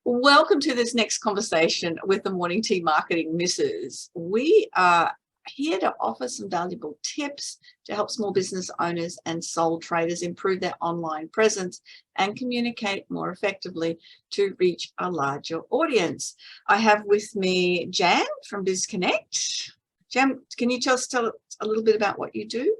Welcome to this next conversation with the Morning Tea Marketing Missus. We are here to offer some valuable tips to help small business owners and sole traders improve their online presence and communicate more effectively to reach a larger audience. I have with me Jan from BizConnect. Jan, can you tell us a little bit about what you do?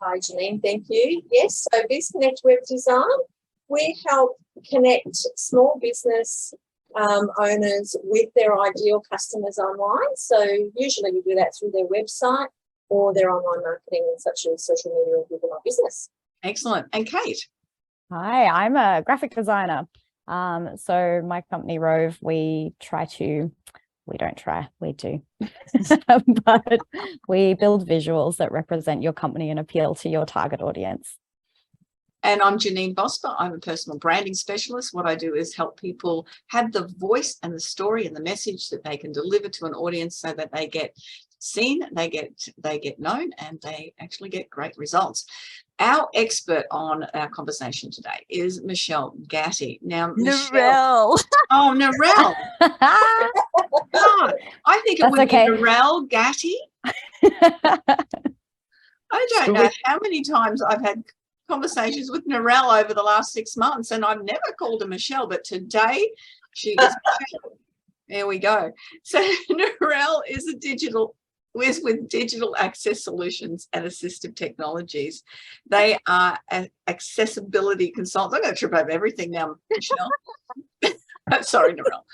Hi, Janine. Thank you. Yes, so BizConnect Web Design, we help connect small business owners with their ideal customers online. So usually we do that through their website or their online marketing, such as social media and Google My Business. Excellent. And Kate? Hi, I'm a graphic designer. So my company Rove, we do. But we build visuals that represent your company and appeal to your target audience. And I'm Janine Bosper. I'm a personal branding specialist. What I do is help people have the voice and the story and the message that they can deliver to an audience so that they get seen, they get known, and they actually get great results. Our expert on our conversation today is Michelle Gatti. Now, Narelle. Oh, Narelle. God, I think it would be Narelle Gatti. I don't know how many times I've had conversations with Narelle over the last 6 months, and I've never called her Michelle, but today she is Michelle. There we go. So Narelle is with Digital Access Solutions and Assistive Technologies. They are accessibility consultants. I'm going to trip over everything now, Michelle. Sorry, Narelle.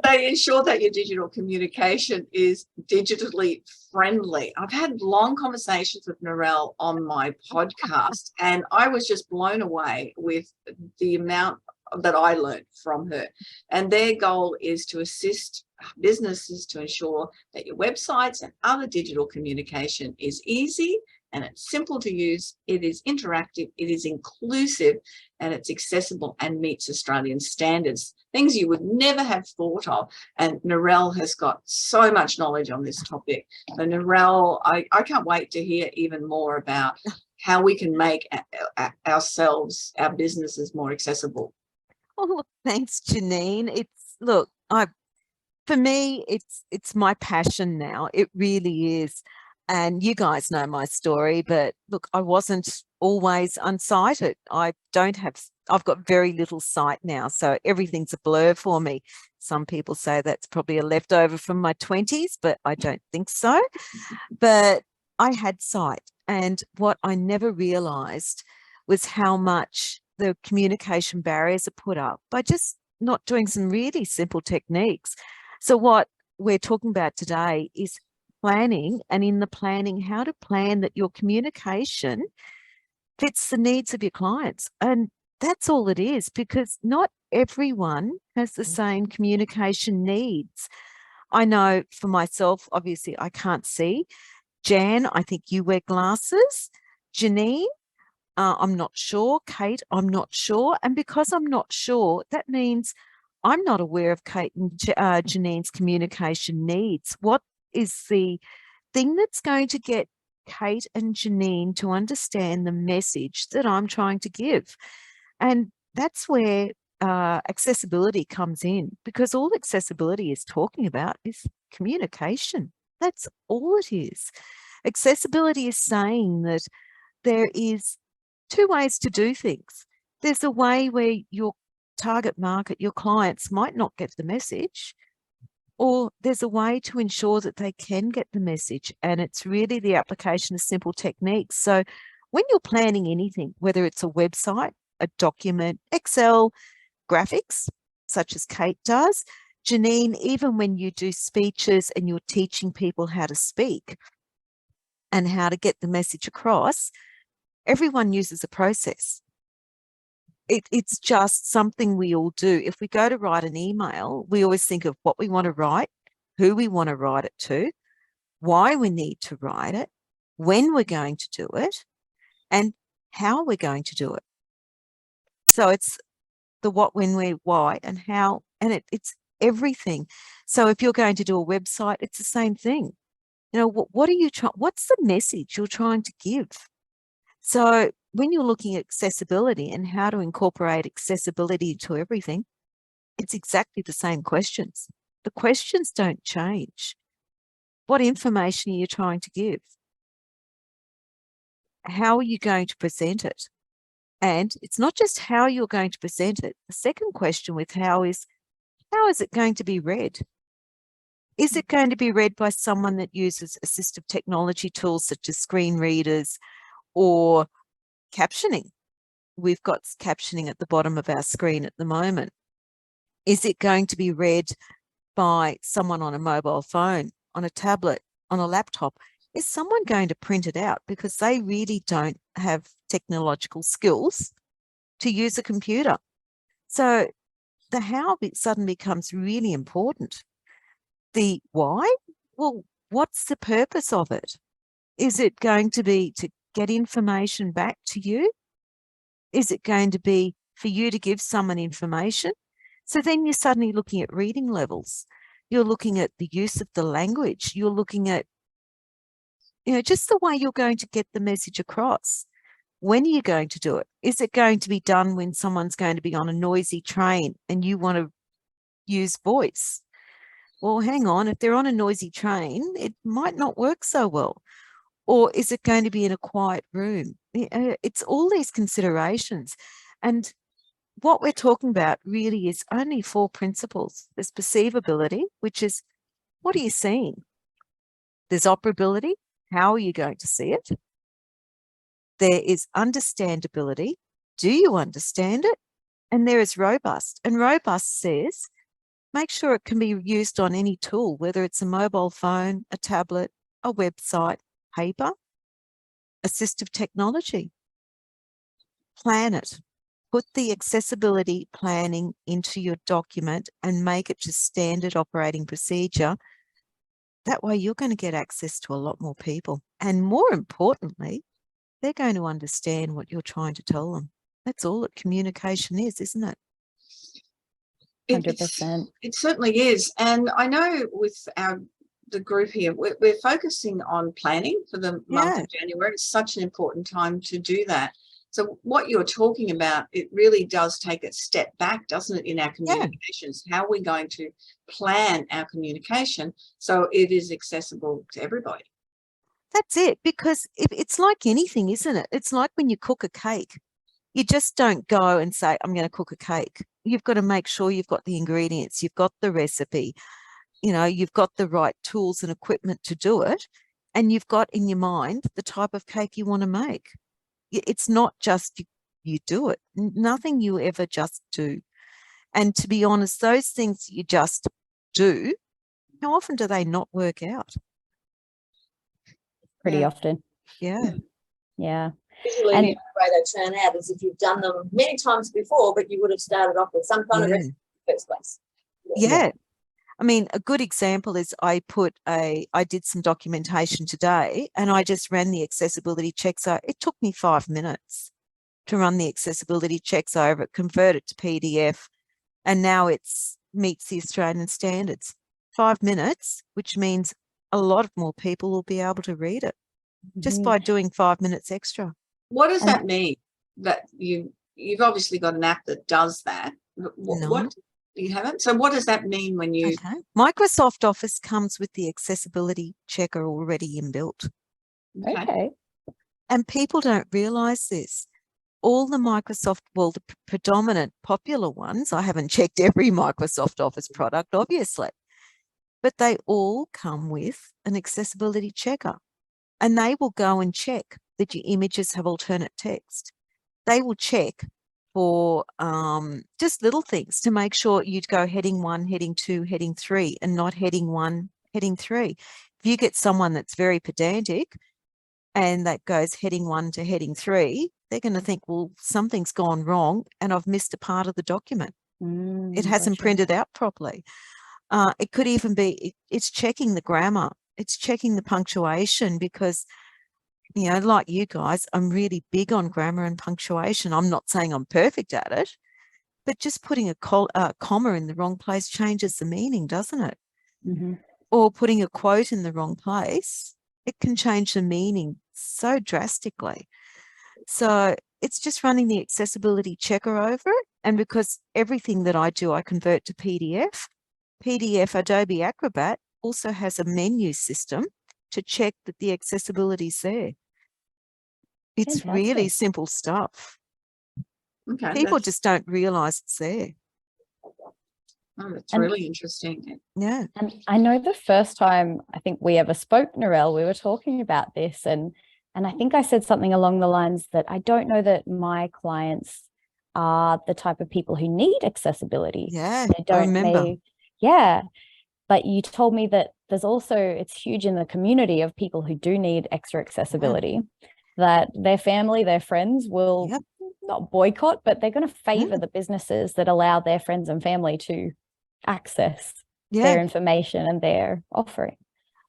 They ensure that your digital communication is digitally friendly. I've had long conversations with Narelle on my podcast, and I was just blown away with the amount that I learned from her. And their goal is to assist businesses to ensure that your websites and other digital communication is easy and it's simple to use, it is interactive, it is inclusive, and it's accessible and meets Australian standards, things you would never have thought of. And Narelle has got so much knowledge on this topic. So Narelle, I can't wait to hear even more about how we can make ourselves, our businesses more accessible. Oh, look, thanks, Janine. For me, it's my passion now. It really is. And you guys know my story, but look, I wasn't always unsighted. I've got very little sight now, so everything's a blur for me. Some people say that's probably a leftover from my 20s, but I don't think so. But I had sight, and what I never realized was how much the communication barriers are put up by just not doing some really simple techniques. So what we're talking about today is planning, and in the planning, how to plan that your communication fits the needs of your clients. And that's all it is, because not everyone has the same communication needs. I know for myself, obviously I can't see. Jan, I think you wear glasses. Janine, I'm not sure. Kate, I'm not sure. And because I'm not sure, that means I'm not aware of Kate and Janine's communication needs. What is the thing that's going to get Kate and Janine to understand the message that I'm trying to give? And that's where accessibility comes in, because all accessibility is talking about is communication. That's all it is. Accessibility is saying that there is two ways to do things. There's a way where your target market, your clients, might not get the message, or there's a way to ensure that they can get the message, and it's really the application of simple techniques. So when you're planning anything, whether it's a website, a document, Excel, graphics, such as Kate does, Janine, even when you do speeches and you're teaching people how to speak and how to get the message across, everyone uses a process. It's just something we all do. If we go to write an email, we always think of what we want to write, who we want to write it to, why we need to write it, when we're going to do it, and how we're going to do it. So it's the what, when, where, why, and how, and it's everything. So if you're going to do a website, it's the same thing. You know, what are you trying? What's the message you're trying to give? So when you're looking at accessibility and how to incorporate accessibility to everything, it's exactly the same questions. The questions don't change. What information are you trying to give? How are you going to present it? And it's not just how you're going to present it. The second question with how is it going to be read? Is it going to be read by someone that uses assistive technology tools such as screen readers or captioning? We've got captioning at the bottom of our screen at the moment. Is it going to be read by someone on a mobile phone, on a tablet, on a laptop? Is someone going to print it out because they really don't have technological skills to use a computer? So the how suddenly becomes really important. The why? Well, what's the purpose of it? Is it going to be to get information back to you? Is it going to be for you to give someone information? So then you're suddenly looking at reading levels. You're looking at the use of the language. You're looking at, just the way you're going to get the message across. When are you going to do it? Is it going to be done when someone's going to be on a noisy train and you want to use voice? Well, hang on, if they're on a noisy train, it might not work so well. Or is it going to be in a quiet room? It's all these considerations. And what we're talking about really is only 4 principles. There's perceivability, which is, what are you seeing? There's operability. How are you going to see it? There is understandability. Do you understand it? And there is robust. And robust says, make sure it can be used on any tool, whether it's a mobile phone, a tablet, a website, paper, assistive technology. Plan it. Put the accessibility planning into your document and make it just standard operating procedure. That way you're going to get access to a lot more people. And more importantly, they're going to understand what you're trying to tell them. That's all that communication is, isn't it? 100%. It certainly is. And I know with the group here, we're focusing on planning for the month of January. It's such an important time to do that. So what you're talking about, it really does take a step back, doesn't it, in our communications? How are we going to plan our communication so it is accessible to everybody? That's it, because it's like anything, isn't it? It's like when you cook a cake. You just don't go and say, I'm going to cook a cake. You've got to make sure you've got the ingredients, you've got the recipe, you've got the right tools and equipment to do it, and you've got in your mind the type of cake you want to make. It's not just you do it. Nothing you ever just do. And to be honest, those things you just do, how often do they not work out? Pretty often. Yeah. Yeah. Usually the way they turn out is if you've done them many times before, but you would have started off with some kind of recipe in the first place. Yeah. I mean, a good example is I did some documentation today and I just ran the accessibility checks. It took me 5 minutes to run the accessibility checks over it, convert it to PDF, and now meets the Australian standards. 5 minutes, which means a lot more people will be able to read it just by doing 5 minutes extra. What does that mean? That you've obviously got an app that does that. What you haven't? So what does that mean when you... Okay. Microsoft Office comes with the accessibility checker already inbuilt. Okay. And people don't realise this. All the the predominant popular ones, I haven't checked every Microsoft Office product, obviously, but they all come with an accessibility checker. And they will go and check that your images have alternate text. They will check for just little things to make sure you'd go heading 1, heading 2, heading 3, and not heading 1, heading 3. If you get someone that's very pedantic and that goes heading 1 to heading 3, they're going to think, well, something's gone wrong and I've missed a part of the document. It hasn't printed out properly. It could even be, it's checking the grammar. It's checking the punctuation because, like you guys, I'm really big on grammar and punctuation. I'm not saying I'm perfect at it, but just putting a comma in the wrong place changes the meaning, doesn't it? Or putting a quote in the wrong place, it can change the meaning so drastically. So it's just running the accessibility checker over it And because everything that I do, I convert to PDF. PDF Adobe Acrobat also has a menu system to check that the accessibility is there. It's really Fantastic. simple stuff. Okay. People That's, just don't realize it's there. that's And- really interesting. Yeah. And I know the first time I think we ever spoke, Narelle, we were talking about this, and I think I said something along the lines that I don't know that my clients are the type of people who need accessibility. Yeah, They I don't remember. yeah. But you told me that there's also, it's huge in the community of people who do need extra accessibility, that their family, their friends will Yep. not boycott, but they're going to favor the businesses that allow their friends and family to access their Yeah. information and their offering.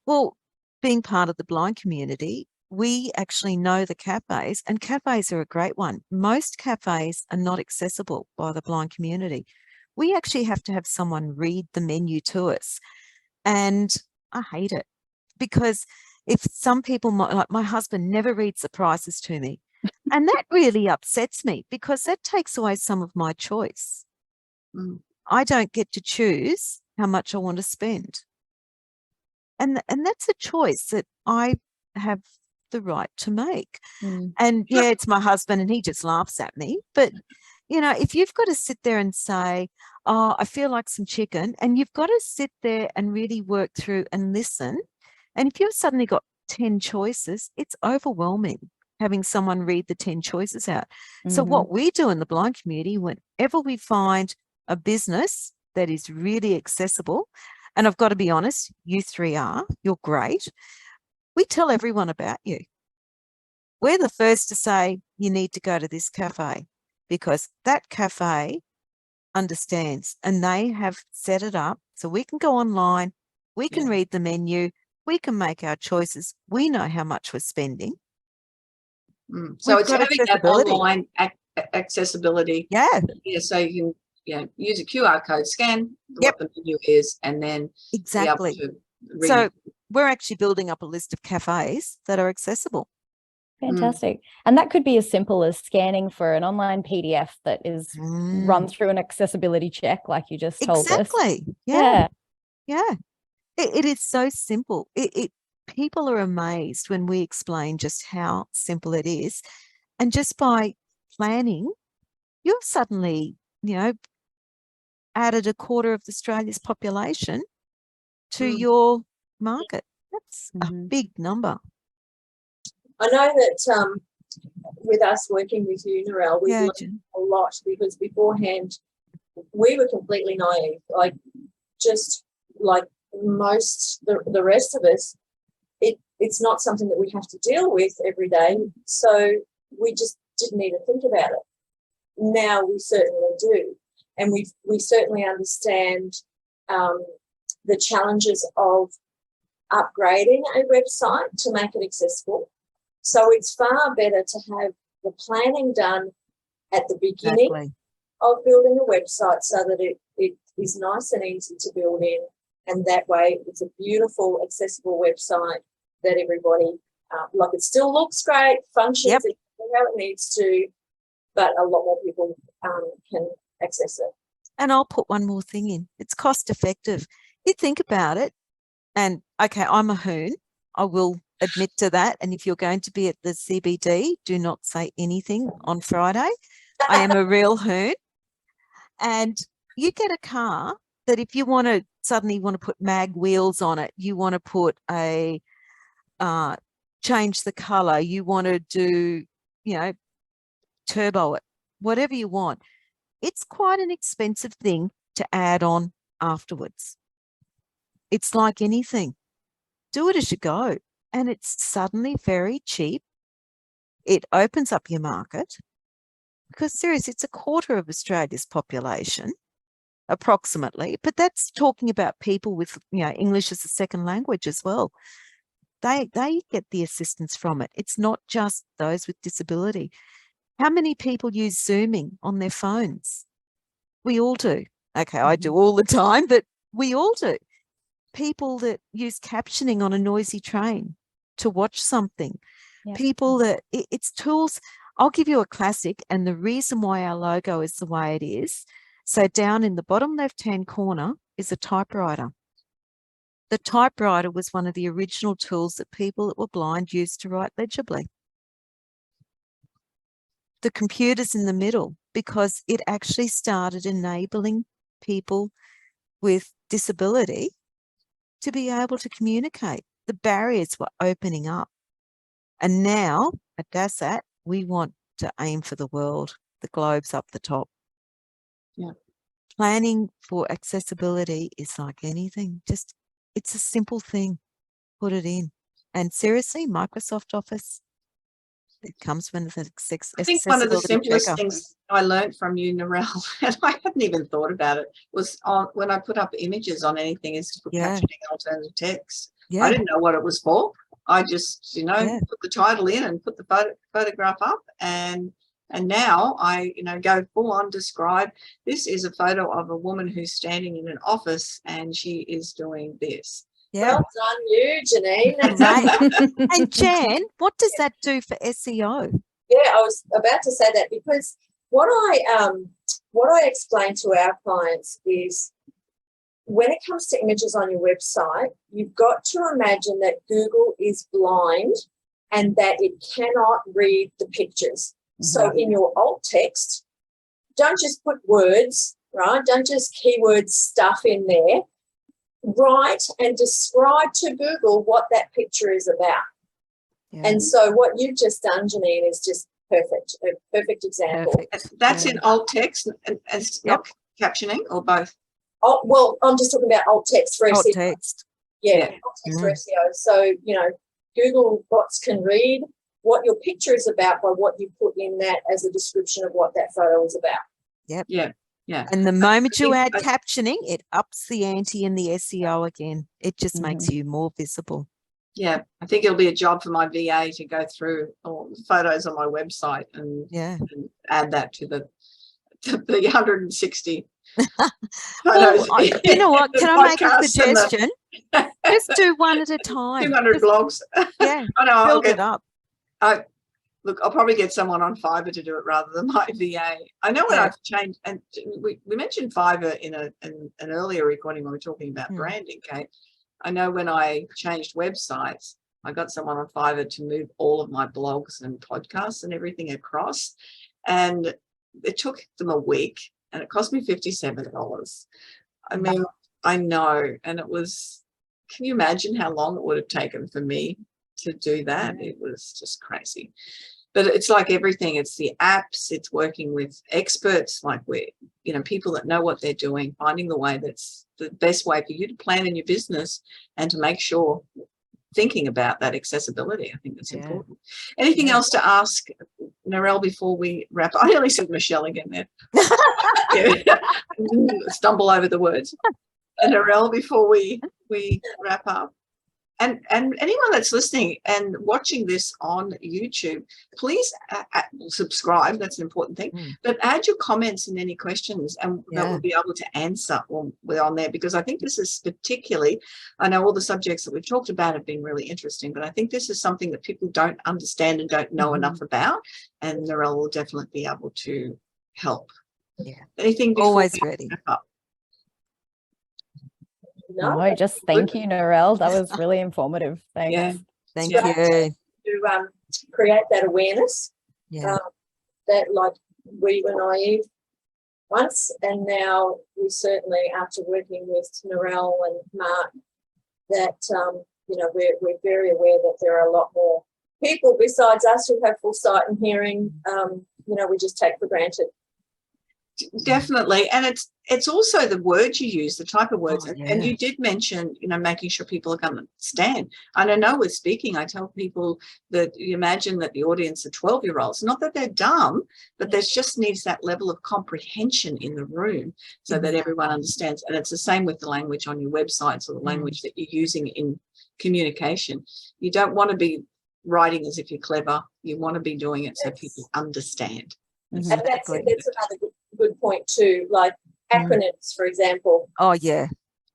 Well, being part of the blind community, we actually know the cafes, and cafes are a great one. Most cafes are not accessible by the blind community. We actually have to have someone read the menu to us. And I hate it because if some people, like my husband, never reads the prices to me. And that really upsets me because that takes away some of my choice. Mm. I don't get to choose how much I want to spend. And that's a choice that I have the right to make. And yeah, it's my husband and he just laughs at me. But, you know, if you've got to sit there and say, oh, I feel like some chicken, and you've got to sit there and really work through and listen. And if you've suddenly got 10 choices, it's overwhelming having someone read the 10 choices out. So what we do in the blind community, whenever we find a business that is really accessible, and I've got to be honest, you three are, you're great. We tell everyone about you. We're the first to say, you need to go to this cafe because that cafe understands and they have set it up so we can go online, we can read the menu, we can make our choices. We know how much we're spending. So We've it's got having that accessibility. online accessibility. Yeah, Yeah, so you can use a QR code, scan Yep. what the menu is, and then exactly. be able to read So it. we're actually building up a list of cafes that are accessible. Fantastic. And that could be as simple as scanning for an online PDF that is run through an accessibility check, like you just told us. Exactly. Yeah. It is so simple. People are amazed when we explain just how simple it is. And just by planning, you've suddenly, added a quarter of Australia's population to your market. That's a big number. I know that with us working with you, Narelle, we've Yeah, learned a lot because beforehand we were completely naive, like just like most the rest of us. It's not something that we have to deal with every day, so we just didn't even think about it. Now we certainly do, and we certainly understand the challenges of upgrading a website to make it accessible. So it's far better to have the planning done at the beginning of building a website so that it is nice and easy to build in, and that way it's a beautiful, accessible website that everybody, it still looks great, functions exactly how it needs to, but a lot more people can access it. And I'll put one more thing in. It's cost effective. You think about it, and okay, I'm a hoon. I will admit to that. And if you're going to be at the CBD, do not say anything on Friday. I am a real hoon. And you get a car that if you want to suddenly want to put mag wheels on it, you want to put a change the color, you want to do, turbo it, whatever you want. It's quite an expensive thing to add on afterwards. It's like anything. Do it as you go. And it's suddenly very cheap. It opens up your market because seriously, it's a quarter of Australia's population, approximately. But that's talking about people with, English as a second language as well. They get the assistance from it. It's not just those with disability. How many people use Zooming on their phones? We all do. Okay, I do all the time, but we all do. People that use captioning on a noisy train to watch something. People that it's tools. I'll give you a classic, and the reason why our logo is the way it is. So down in the bottom left-hand corner is a typewriter. The typewriter was one of the original tools that people that were blind used to write legibly. The computer's in the middle because it actually started enabling people with disability to be able to communicate. The barriers were opening up. And now at DASAT, we want to aim for the world. The globe's up the top. Yeah. Planning for accessibility is like anything. Just, it's a simple thing. Put it in. And seriously, Microsoft Office, it comes with an I think one of the accessibility simplest checker. things I learned from you, Narelle, and I hadn't even thought about it, was on when I put up images on anything is to put Yeah. captioning alternative text. I Yeah, didn't know what it was for. I just, Yeah. put the title in and put the photograph up, and now I, go full on describe. This is a photo of a woman who's standing in an office and she is doing this. yeah. Well done, you, Janine. That's Right. And Jan, what does that do for SEO? Yeah, I was about to say that because what I explain to our clients is when it comes to images on your website, you've got to imagine that Google is blind and that it cannot read the pictures. So in your alt text, don't just put words, right? Don't just keyword stuff in there. Write and describe to Google what that picture is about. Yeah. And so what you've just done, Janine, is just perfect, a perfect example. Perfect. That's Yeah. in alt text and it's not captioning, or both. Oh, well, I'm just talking about alt text for Alt SEO. text. Yeah, Yeah. alt text for SEO. So, Google bots can read what your picture is about by what you put in that as a description of what that photo is about. Yeah. And the moment you add think captioning, it ups the ante in the SEO again. It just makes you more visible. Yeah, I think it'll be a job for my VA to go through all the photos on my website and Yeah. add that to the 160 Well, photos. you know what? the Can I make a podcast and the suggestion? Just do one at a time. 200 Just- blogs. Yeah. I know. I'll Build get, it up. look, I'll probably get someone on Fiverr to do it rather than my VA. I know when Yeah. I've changed, and we mentioned Fiverr in an earlier recording when we were talking about branding, Kate. I know when I changed websites, I got someone on Fiverr to move all of my blogs and podcasts and everything across. And it took them a week and it cost me $57. I mean, I know. And it was, can you imagine how long it would have taken for me to do that? It was just crazy. But it's like everything. It's the apps. It's working with experts, like people that know what they're doing, finding the way that's the best way for you to plan in your business and to make sure, thinking about that accessibility. I think that's important. Anything else to ask, Narelle, before we wrap up? I nearly said Michelle again there. Stumble over the words. And Narelle, before we wrap up. And anyone that's listening and watching this on YouTube, please subscribe. That's an important thing. But add your comments and any questions, and that we'll be able to answer when we're on there. Because I think this is particularly, I know all the subjects that we've talked about have been really interesting, but I think this is something that people don't understand and don't know enough about. And Narelle will definitely be able to help. Yeah. Anything before Always we ready. wrap up? No, just thank you, Narelle. That was really informative. Thanks. Yeah. Thank Yeah. you. To create that awareness Yeah. that like we were naive once, and now we certainly, after working with Narelle and Mark, that we're very aware that there are a lot more people besides us who have full sight and hearing. We just take for granted. Definitely. And it's also the words you use, the type of words. Oh, And you did mention, making sure people can understand. And I know with speaking, I tell people that you imagine that the audience are 12-year-olds, not that they're dumb, but there just needs that level of comprehension in the room so that everyone understands. And it's the same with the language on your websites or the language that you're using in communication. You don't want to be writing as if you're clever. You want to be doing it so people understand. And that's another good point too, like acronyms, for example. Oh, yeah.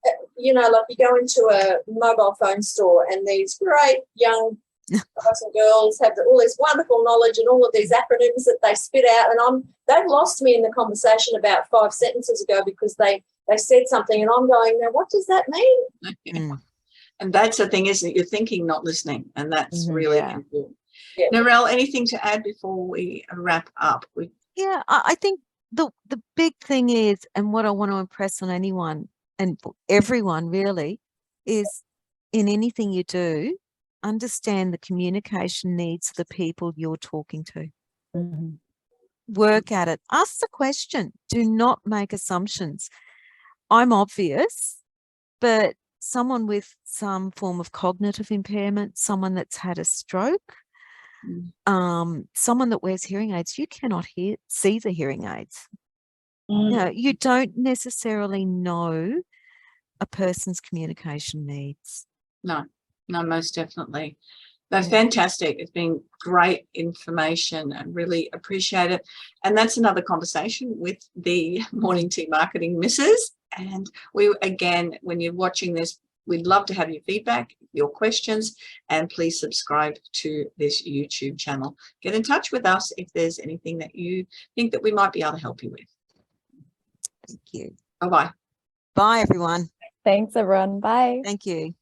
Like you go into a mobile phone store and these great young guys and girls have all this wonderful knowledge and all of these acronyms that they spit out, and they've lost me in the conversation about 5 sentences ago because they said something and I'm going, now what does that mean? Mm. And that's the thing, isn't it? You're thinking, not listening. And that's really Yeah. important. Yeah. Narelle, anything to add before we wrap up? Yeah, I think the big thing is, and what I want to impress on anyone and everyone really, is in anything you do, understand the communication needs of the people you're talking to. Mhm. Work at it. Ask the question. Do not make assumptions. I'm obvious, but someone with some form of cognitive impairment, someone that's had a stroke, someone that wears hearing aids, you cannot see the hearing aids. No, you don't necessarily know a person's communication needs. No, most definitely. That's fantastic. It's been great information and really appreciate it. And that's another conversation with the Morning Tea Marketing Missus. And we, again, when you're watching this, we'd love to have your feedback, your questions, and please subscribe to this YouTube channel. Get in touch with us if there's anything that you think that we might be able to help you with. Thank you. Bye-bye. Bye, everyone. Thanks, everyone. Bye. Thank you.